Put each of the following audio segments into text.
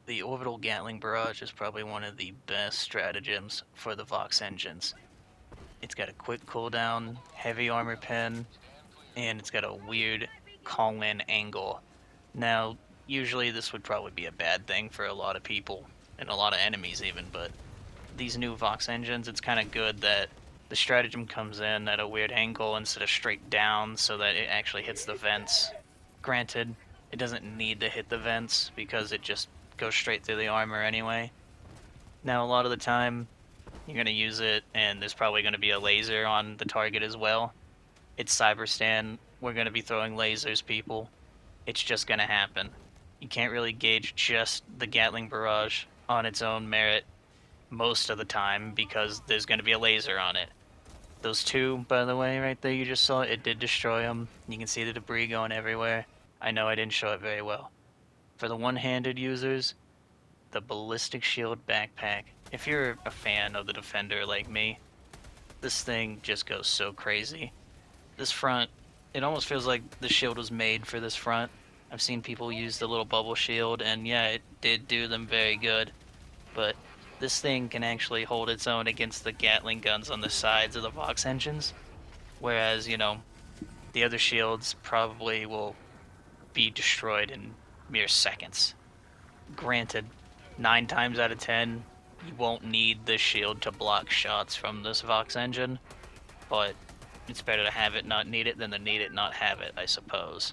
The orbital Gatling barrage is probably one of the best stratagems for the Vox engines. It's got a quick cooldown, heavy armor pen, and it's got a weird call-in angle. Now, usually this would probably be a bad thing for a lot of people, and a lot of enemies even, but these new Vox engines, it's kind of good that the stratagem comes in at a weird angle instead of straight down so that it actually hits the vents. Granted, it doesn't need to hit the vents because it just goes straight through the armor anyway. Now, a lot of the time, you're going to use it, and there's probably going to be a laser on the target as well. It's Cyberstan. We're going to be throwing lasers, people. It's just going to happen. You can't really gauge just the Gatling barrage on its own merit most of the time because there's going to be a laser on it. Those two, by the way, right there you just saw, it did destroy them. You can see the debris going everywhere. I know I didn't show it very well. For the one-handed users, the ballistic shield backpack. If you're a fan of the Defender like me, this thing just goes so crazy. This front, it almost feels like the shield was made for this front. I've seen people use the little bubble shield, and yeah, it did do them very good. But this thing can actually hold its own against the Gatling guns on the sides of the Vox engines. Whereas, the other shields probably will be destroyed in mere seconds. Granted, 9 times out of 10, you won't need the shield to block shots from this Vox engine, but it's better to have it not need it than to need it not have it, I suppose.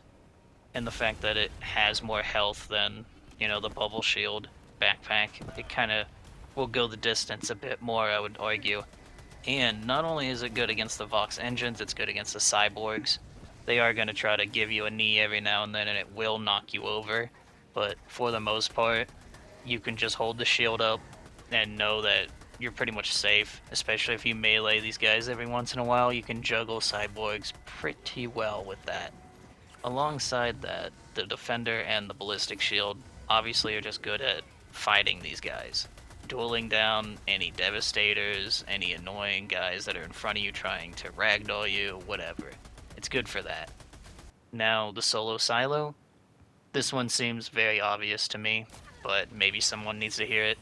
And the fact that it has more health than, the bubble shield backpack, it kind of will go the distance a bit more, I would argue. And not only is it good against the Vox engines, it's good against the cyborgs. They are going to try to give you a knee every now and then, and it will knock you over. But for the most part, you can just hold the shield up and know that you're pretty much safe, especially if you melee these guys every once in a while. You can juggle cyborgs pretty well with that. Alongside that, the Defender and the Ballistic Shield obviously are just good at fighting these guys. Dueling down any Devastators, any annoying guys that are in front of you trying to ragdoll you, whatever. It's good for that. Now, the Solo Silo. This one seems very obvious to me, but maybe someone needs to hear it.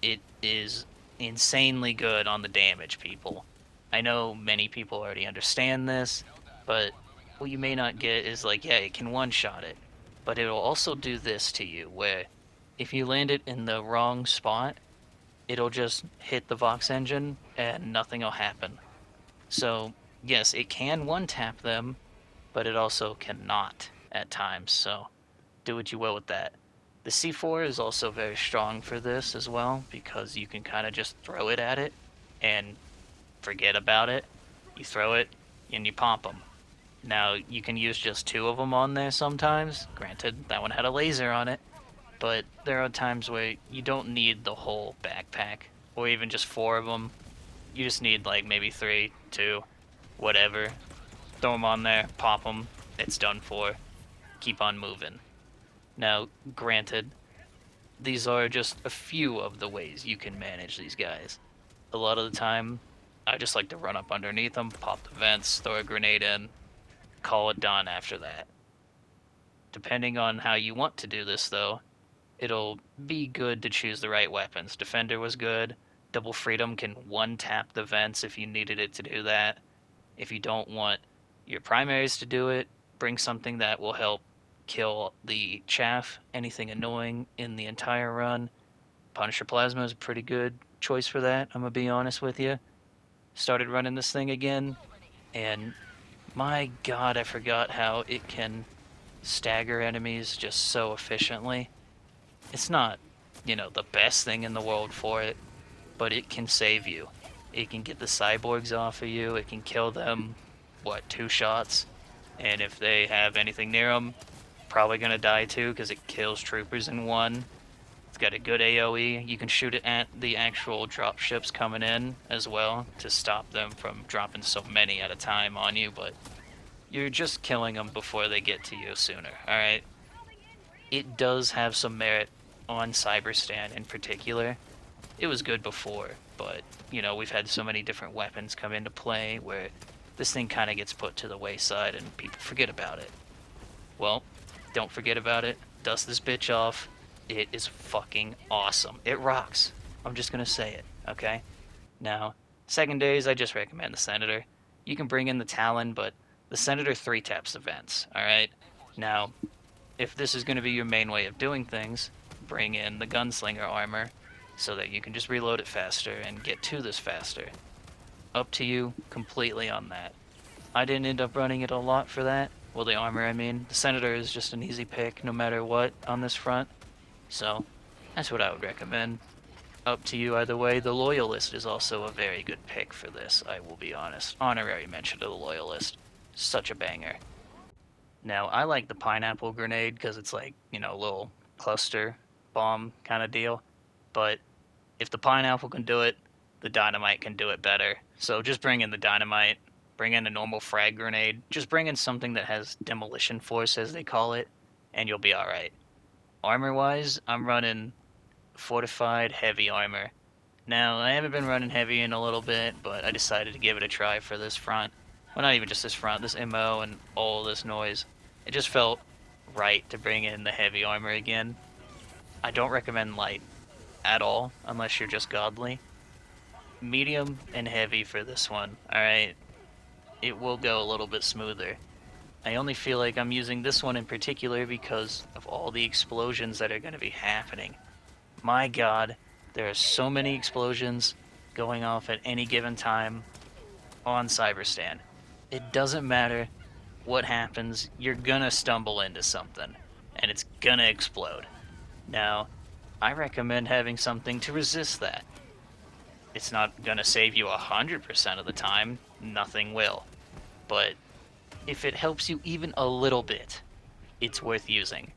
It is insanely good on the damage, people. I know many people already understand this, but what you may not get is it can one-shot it, but it'll also do this to you, where if you land it in the wrong spot, it'll just hit the Vox engine and nothing will happen. So, yes, it can one-tap them, but it also cannot at times, so do what you will with that. The C4 is also very strong for this as well, because you can kind of just throw it at it and forget about it. You throw it and you pop them. Now, you can use just 2 of them on there sometimes. Granted, that one had a laser on it. But there are times where you don't need the whole backpack, or even just 4 of them. You just need maybe 3, 2, whatever. Throw them on there, pop them, it's done for. Keep on moving. Now, granted, these are just a few of the ways you can manage these guys. A lot of the time, I just like to run up underneath them, pop the vents, throw a grenade in, call it done after that. Depending on how you want to do this, though, it'll be good to choose the right weapons. Defender was good. Double Freedom can one-tap the vents if you needed it to do that. If you don't want your primaries to do it, bring something that will help kill the chaff, anything annoying in the entire run. Punisher Plasma is a pretty good choice for that, I'm going to be honest with you. Started running this thing again, and my god, I forgot how it can stagger enemies just so efficiently. It's not, the best thing in the world for it, but it can save you. It can get the cyborgs off of you, it can kill them, 2 shots? And if they have anything near them, probably gonna die too, because it kills troopers in 1. It's got a good AoE. You can shoot it at the actual drop ships coming in as well to stop them from dropping so many at a time on you, but you're just killing them before they get to you sooner, alright? It does have some merit on Cyberstan in particular. It was good before, but, we've had so many different weapons come into play where this thing kind of gets put to the wayside and people forget about it. Well, don't forget about it. Dust this bitch off. It is fucking awesome. It rocks. I'm just gonna say it, okay? Now, secondaries, I just recommend the Senator. You can bring in the Talon, but the Senator 3-taps events, alright? Now, if this is going to be your main way of doing things, bring in the Gunslinger armor so that you can just reload it faster and get to this faster. Up to you completely on that. I didn't end up running it a lot for that. Well, the armor, I mean. The Senator is just an easy pick no matter what on this front. So, that's what I would recommend. Up to you either way. The Loyalist is also a very good pick for this, I will be honest. Honorary mention to the Loyalist. Such a banger. Now, I like the pineapple grenade because it's like, you know, a little cluster bomb kind of deal. But if the pineapple can do it, the dynamite can do it better. So just bring in the dynamite, bring in a normal frag grenade, just bring in something that has demolition force, as they call it, and you'll be alright. Armor-wise, I'm running fortified heavy armor. Now, I haven't been running heavy in a little bit, but I decided to give it a try for this front. Well, not even just this front, this MO and all this noise. It just felt right to bring in the heavy armor again. I don't recommend light at all, unless you're just godly. Medium and heavy for this one, alright? It will go a little bit smoother. I only feel like I'm using this one in particular because of all the explosions that are going to be happening. My god, there are so many explosions going off at any given time on Cyberstan. It doesn't matter what happens, you're gonna stumble into something, and it's gonna explode. Now, I recommend having something to resist that. It's not gonna save you 100% of the time, nothing will. But if it helps you even a little bit, it's worth using.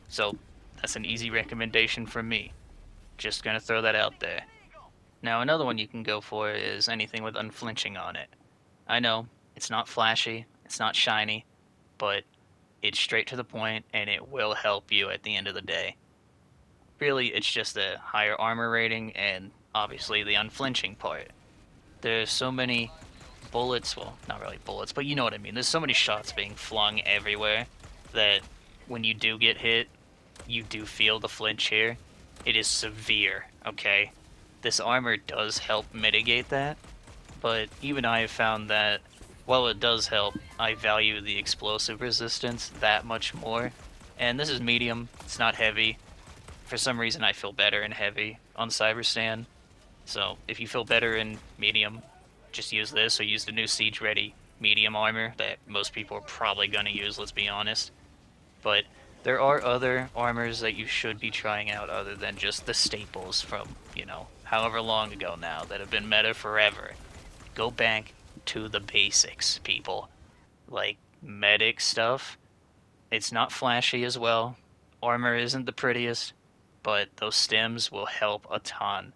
So, that's an easy recommendation from me. Just gonna throw that out there. Now, another one you can go for is anything with unflinching on it. I know, it's not flashy, it's not shiny, but it's straight to the point and it will help you at the end of the day. Really, it's just a higher armor rating and obviously the unflinching part. There's so many bullets, well, not really bullets, but you know what I mean. There's so many shots being flung everywhere that when you do get hit, you do feel the flinch here. It is severe, okay? This armor does help mitigate that, but even I have found that while it does help, I value the explosive resistance that much more. And this is medium, it's not heavy. For some reason I feel better in heavy on Cyberstan. So if you feel better in medium, just use this or use the new Siege Ready medium armor that most people are probably going to use, let's be honest. But there are other armors that you should be trying out other than just the staples from, you know, however long ago now that have been meta forever. Go back to the basics, people. Like, medic stuff. It's not flashy as well. Armor isn't the prettiest, but those stems will help a ton.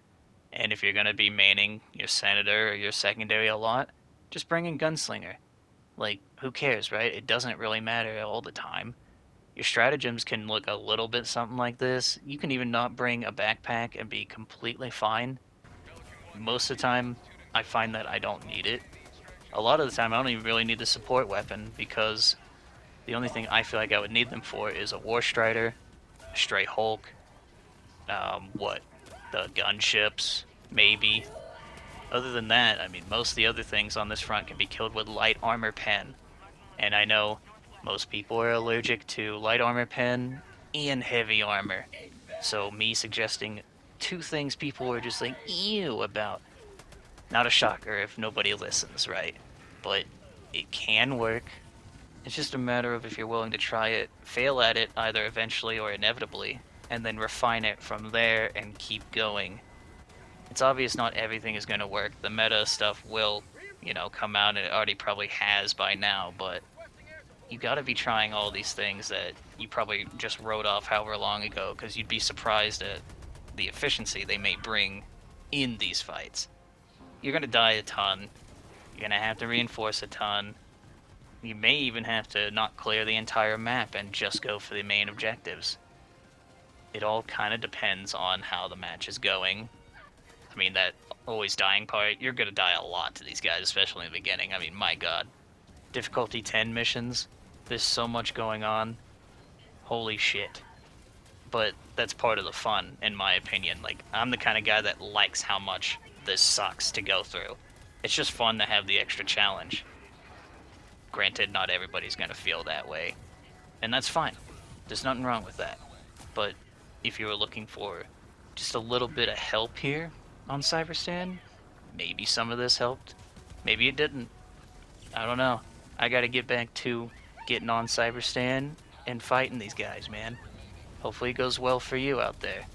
And if you're going to be maining your Senator or your secondary a lot, just bring in Gunslinger. Like, who cares, right? It doesn't really matter all the time. Your stratagems can look a little bit something like this. You can even not bring a backpack and be completely fine. Most of the time, I find that I don't need it. A lot of the time, I don't even really need the support weapon because the only thing I feel like I would need them for is a War Strider, a Stray Hulk, the gunships, maybe. Other than that, I mean, most of the other things on this front can be killed with light armor pen. And I know most people are allergic to light armor pen and heavy armor. So me suggesting two things people are just like, ew, about. Not a shocker if nobody listens, right? But it can work. It's just a matter of if you're willing to try it, fail at it either eventually or inevitably, and then refine it from there and keep going. It's obvious not everything is going to work. The meta stuff will, you know, come out, and it already probably has by now, but you gotta be trying all these things that you probably just wrote off however long ago, because you'd be surprised at the efficiency they may bring in these fights. You're gonna die a ton. You're gonna have to reinforce a ton. You may even have to not clear the entire map and just go for the main objectives. It all kind of depends on how the match is going. I mean, that always dying part, you're gonna die a lot to these guys, especially in the beginning. I mean, my god. Difficulty 10 missions, there's so much going on. Holy shit. but that's part of the fun, in my opinion. Like, I'm the kind of guy that likes how much this sucks to go through. It's just fun to have the extra challenge. Granted, not everybody's going to feel that way, and that's fine. There's nothing wrong with that. But if you were looking for just a little bit of help here on Cyberstan, maybe some of this helped. Maybe it didn't. I don't know. I gotta get back to getting on Cyberstan and fighting these guys, man. Hopefully it goes well for you out there.